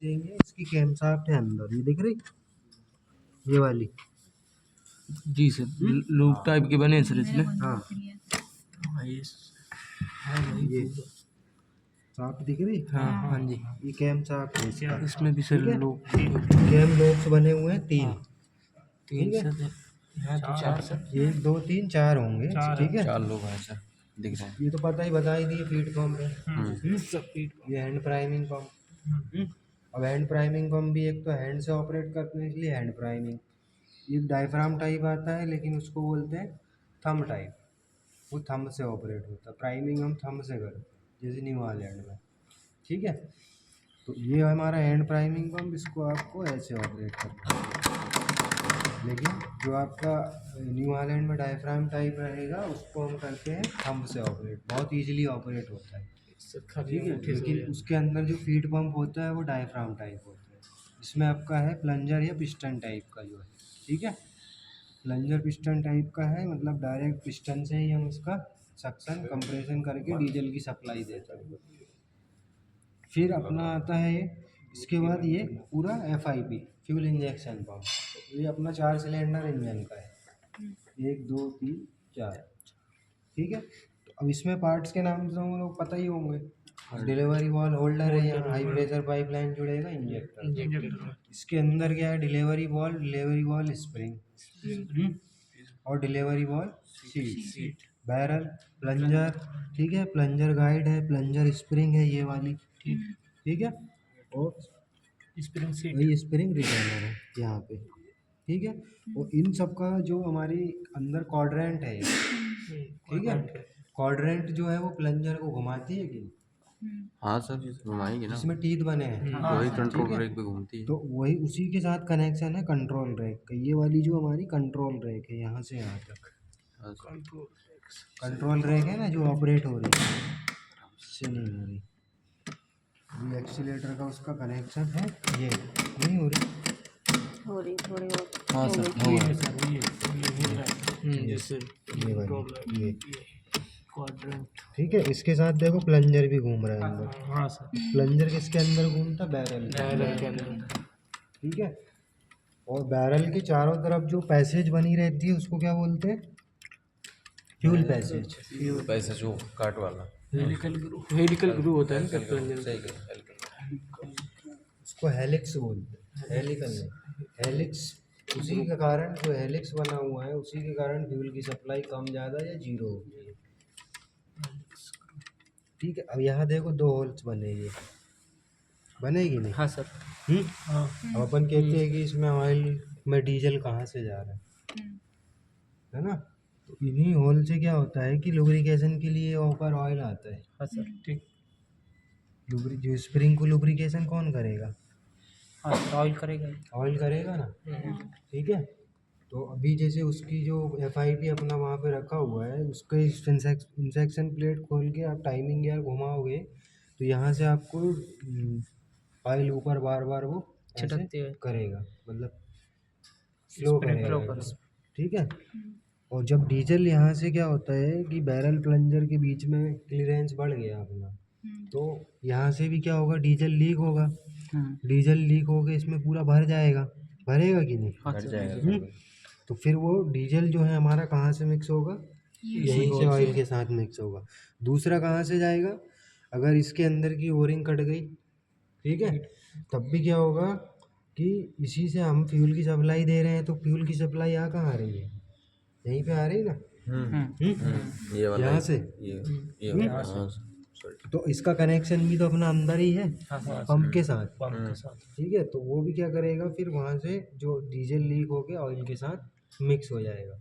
देंगे। इसकी cam shaft है अंदर, ये दिख रही, ये वाली। जी सर, लूप टाइप के बने सर इसमें। हाँ ये शाफ्ट दिख रही। हाँ हाँ जी, ये कैम शाफ्ट है इसका। इसमें भी सर ठीक है? लूप कैम लॉक्स बने हुए हैं 3। तीन ठीक है? सर यहाँ तो 4 सर। 1 2 3 4 होंगे। ठीक है? 4 लोग हैं सर, दिख रहे हैं। ये तो बता ही दिए फीड पंप है। सब ये हैंड प्राइमिंग पंप। अब हैंड प्राइमिंग पंप भी एक तो हैंड से ऑपरेट करने के लिए हैंड प्राइमिंग, ये डायफ्राम टाइप आता है लेकिन उसको बोलते हैं थंब टाइप, वो थंब से ऑपरेट होता है। प्राइमिंग हम थंब से करते हैं जैसे न्यू हॉलैंड में। ठीक है? तो ये हमारा हैंड प्राइमिंग पंप, इसको आपको ऐसे ऑपरेट करना है। लेकिन जो आपका न्यू हॉलैंड में डायफ्राम टाइप रहेगा उसको हम करते हैं थंब से ऑपरेट, बहुत ईजिली ऑपरेट होता है। ठीक है? लेकिन उसके अंदर जो फीड पंप होता है वो डायफ्राम टाइप होता है, इसमें आपका है प्लंजर या पिस्टन टाइप का जो है। ठीक है? प्लंजर पिस्टन टाइप का है, मतलब डायरेक्ट पिस्टन से ही हम इसका सक्शन कंप्रेशन करके डीजल की सप्लाई देते हैं। फिर अपना आता है इसके बाद ये पूरा FIP फ्यूल इंजेक्शन पंप, ये अपना 4 सिलेंडर इंजन का है, 1 2 3 4। ठीक है? तो अब इसमें पार्ट्स के नाम तो हम लोग पता ही होंगे। डिलीवरी वॉल होल्डर है, यहाँ हाई प्रेशर पाइपलाइन जुड़ेगा, इंजेक्टर। इसके अंदर क्या है, डिलीवरी वॉल स्प्रिंग और delivery wall seat, barrel, plunger. ठीक है? प्लंजर गाइड है, प्लंजर स्प्रिंग है ये वाली। ठीक है? और स्प्रिंग सीट, वही स्प्रिंग रिटर्नर है यहाँ पे। ठीक है? और इन सब का जो हमारी अंदर क्वाड्रेंट है, ठीक है, क्वाड्रेंट जो है वो प्लंजर को घुमाती है कि हाँ सर, घुमाएंगे ना, इसमें टीथ बने हैं, वही ठीक कंट्रोल है? ब्रेक पे घूमती है। तो वही उसी के साथ कनेक्शन है कंट्रोल रैक का। ये वाली जो हमारी कंट्रोल रैक है यहाँ से यहाँ तक, हाँ सर। कंट्रोल रैक है ना जो ऑपरेट हो रही है, इससे नहीं हो रही। ये एक्सीलेटर का उसका कनेक्शन है, ये नहीं हो रही, थोड़ी बहुत। हाँ सर, ये होगा। है सर, ये जैसे ये वाली ये। क्वाड्रेंट। ठीक है? इसके साथ देखो प्लंजर भी घूम रहा है अंदर। हाँ सर, प्लंजर किसके अंदर घूमता, बैरल के डायलर के अंदर। ठीक है? और बैरल के चारों तरफ जो पैसेज बनी रहती है उसको क्या बोलते हैं, फ्यूल पैसेज। पैसे जो काट वाला, हेलिकल ग्रू होता है ना सर प्लंजर में। सही कहा। उसको हेलिक्स बोलते हैं, हेलिकल नहीं, हेलिक्स। उसी के कारण जो हेलिक्स बना हुआ है उसी के कारण फ्यूल की सप्लाई कम ज़्यादा या जीरो होती है। ठीक है? अब यहाँ देखो 2 होल्स बने, ये बनेगी नहीं। हाँ सर। हाँ अब अपन कहते हैं कि इसमें ऑयल में डीजल कहाँ से जा रहा है ना? तो इन्हीं होल से क्या होता है कि लुब्रिकेशन के लिए ऊपर ऑयल आता है। हाँ सर, ठीक। जो स्प्रिंग को लुब्रिकेशन कौन करेगा, हाँ सर, ऑयल करेगा। ऑयल करेगा ना। ठीक है? तो अभी जैसे उसकी जो FIP अपना वहाँ पे रखा हुआ है, उसके इंसेक्शन प्लेट खोल के आप टाइमिंग गियर घुमाओगे तो यहाँ से आपको ऑयल ऊपर बार बार वो छिटकते हुए करेगा, मतलब फ्लो करेगा। ठीक है? और जब डीजल यहाँ से क्या होता है कि बैरल प्लंजर के बीच में क्लीयरेंस बढ़ गया अपना, तो यहाँ से भी क्या होगा, डीजल लीक होगा। डीजल लीक हो गया, इसमें पूरा भर जाएगा, भरेगा कि नहीं? कट जाएगा। तो फिर वो डीजल जो है हमारा कहाँ से मिक्स होगा, यहीं से ऑयल के साथ मिक्स होगा। दूसरा कहाँ से जाएगा, अगर इसके अंदर की ओरिंग कट गई, ठीक है, तब भी क्या होगा कि इसी से हम फ्यूल की सप्लाई दे रहे हैं, तो फ्यूल की सप्लाई यहाँ कहाँ आ रही है, यहीं पे आ रही है ना, ये वाला यहाँ से। ये वाला, हाँ सर। तो इसका कनेक्शन भी तो अपना अंदर ही है पंप के साथ। पंप के साथ। ठीक है? तो वो भी क्या करेगा, फिर वहाँ से जो डीजल लीक होके ऑयल के साथ मिक्स हो जाएगा।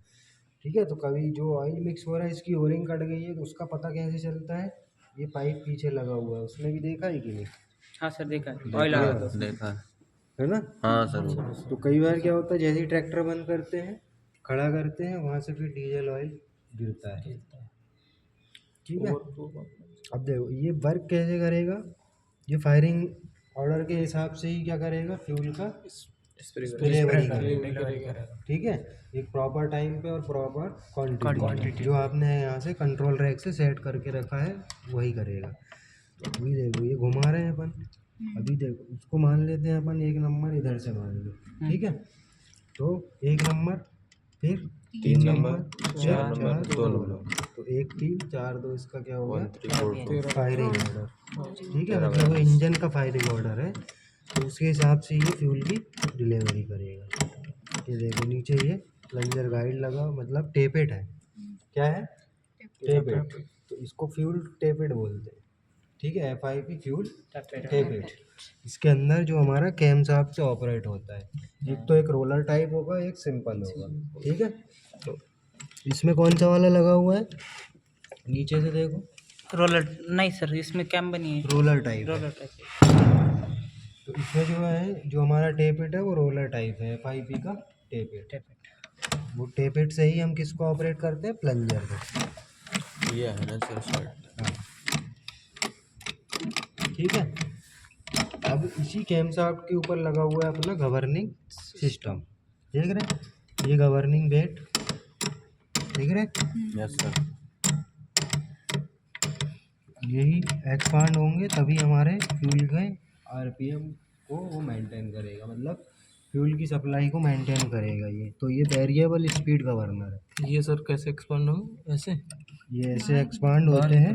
ठीक है? तो कभी जो ऑयल मिक्स हो रहा है इसकी ओरिंग कट गई है तो उसका पता कैसे चलता है, ये पाइप पीछे लगा हुआ है, उसमें भी देखा है कि नहीं, हाँ सर, देखा है, ऑयल आ रहा था। देखा है ना? हाँ सर। तो कई बार क्या होता है, जैसे ही ट्रैक्टर बंद करते हैं, खड़ा करते हैं, वहाँ से फिर डीजल ऑयल गिरता है। ठीक है? अब देखो ये वर्क कैसे करेगा, ये फायरिंग ऑर्डर के हिसाब से ही क्या करेगा, फ्यूल का डिलीवरी करेगा। ठीक है? एक प्रॉपर टाइम पे और प्रॉपर क्वांटिटी जो आपने यहाँ से कंट्रोल रैक से सेट करके रखा है वही करेगा। तो अभी देखो ये घुमा रहे हैं अपन, अभी देखो उसको मान लेते हैं अपन 1 नंबर इधर से मान लो, ठीक है। तो 1 नंबर, फिर 3 नंबर, 4 नंबर, 2 नंबर, तो 1 3 4 2 इसका क्या हो 1 3 4 गया 2 फायरिंग ऑर्डर, ठीक है। मतलब वो इंजन का फायरिंग ऑर्डर है, तो उसके हिसाब से ये फ्यूल की डिलीवरी करेगा। ये देखो नीचे ये प्लंजर गाइड लगा, मतलब टेपेट है, क्या है टेपेट, तो इसको फ्यूल टेपेट बोलते हैं, ठीक है। FIP फ्यूल टेपेट। इसके अंदर जो हमारा कैम शाफ्ट से ऑपरेट होता है, एक तो एक रोलर टाइप होगा, एक सिंपल होगा, ठीक है। तो इसमें कौन सा वाला लगा हुआ है, नीचे से देखो रोलर नहीं सर, इसमें कैम बनी है, रोलर टाइप है। Roller type. तो इसमें जो है जो हमारा टेपेट है वो रोलर टाइप है, FIP का टेपेट। वो टेपेट से ही हम किसको ऑपरेट करते हैं, प्लंजर को, ये है ना सर शर्ट। हाँ ठीक है। अब इसी कैम शाफ्ट के ऊपर लगा हुआ है अपना गवर्निंग सिस्टम, देख रहे हैं, ये गवर्निंग वेट देख रहे हैं, यस सर। यही एक्सपांड होंगे तभी हमारे फ्यूल के RPM को वो मेंटेन करेगा, मतलब फ्यूल की सप्लाई को मेंटेन करेगा ये। तो ये वेरिएबल स्पीड गवर्नर है। ये सर कैसे एक्सपांड हो ऐसे? ये ऐसे एक्सपांड होते हैं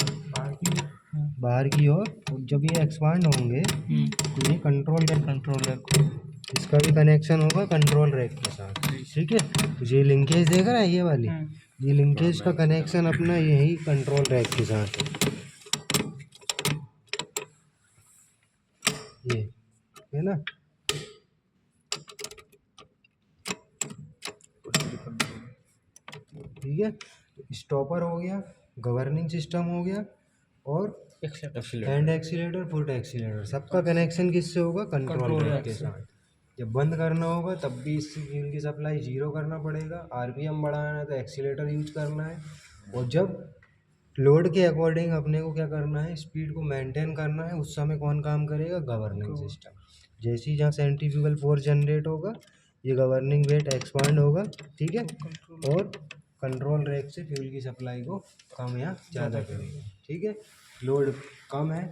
बाहर की ओर, और जब ये एक्सपांड होंगे तो ये कंट्रोलर को, इसका भी कनेक्शन होगा कंट्रोल रैक के साथ, ठीक है। तो ये लिंकेज देख रहा है, ये वाली, ये लिंकेज का कनेक्शन अपना यही कंट्रोल रैक के साथ है, ये है ना। ठीक है, स्टॉपर हो गया, गवर्निंग सिस्टम हो गया, और हैंड एक्सीलेटर, फुट एक्सीलेटर, सबका कनेक्शन किससे होगा, कंट्रोल रैक के साथ। जब बंद करना होगा तब भी इससे फ्यूल की सप्लाई 0 करना पड़ेगा, RPM बढ़ाना है तो एक्सीलेटर यूज करना है, और जब लोड के अकॉर्डिंग अपने को क्या करना है, स्पीड को मेंटेन करना है, उस समय कौन काम करेगा, गवर्निंग सिस्टम। जैसे ही जहाँ सेंट्रीफ्यूगल फोर्स जनरेट होगा, ये गवर्निंग वेट एक्सपांड होगा, ठीक है, और कंट्रोल रैक से फ्यूल की सप्लाई को कम या ज़्यादा करेगा, ठीक है। लोड कम है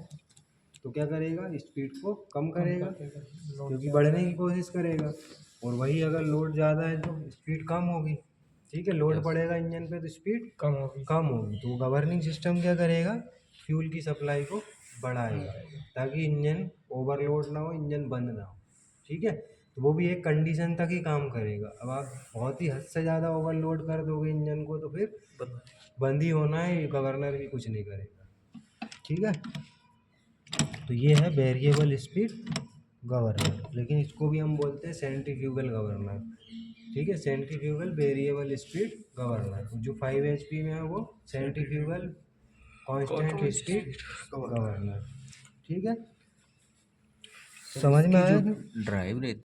तो क्या करेगा, स्पीड को कम करेगा, क्योंकि बढ़ने की कोशिश करेगा, और वही अगर लोड ज़्यादा है तो स्पीड कम होगी, ठीक है। लोड पड़ेगा इंजन पे तो स्पीड कम होगी, तो गवर्निंग सिस्टम क्या करेगा, फ्यूल की सप्लाई को बढ़ाएगा ताकि इंजन ओवरलोड ना हो, इंजन बंद ना हो, ठीक है। तो वो भी एक कंडीशन तक ही काम करेगा। अब आप बहुत ही हद से ज़्यादा ओवरलोड कर दोगे इंजन को तो फिर बंद ही होना है, गवर्नर भी कुछ नहीं करेगा, ठीक है। तो ये है वेरिएबल स्पीड गवर्नर, लेकिन इसको भी हम बोलते हैं सेंट्रीफ्यूगल गवर्नर, ठीक है। सेंट्रीफ्यूगल वेरिएबल स्पीड गवर्नर, जो 5 HP में है वो सेंट्रीफ्यूगल कांस्टेंट स्पीड गवर्नर, ठीक है। समझ में आया? ड्राइव रहती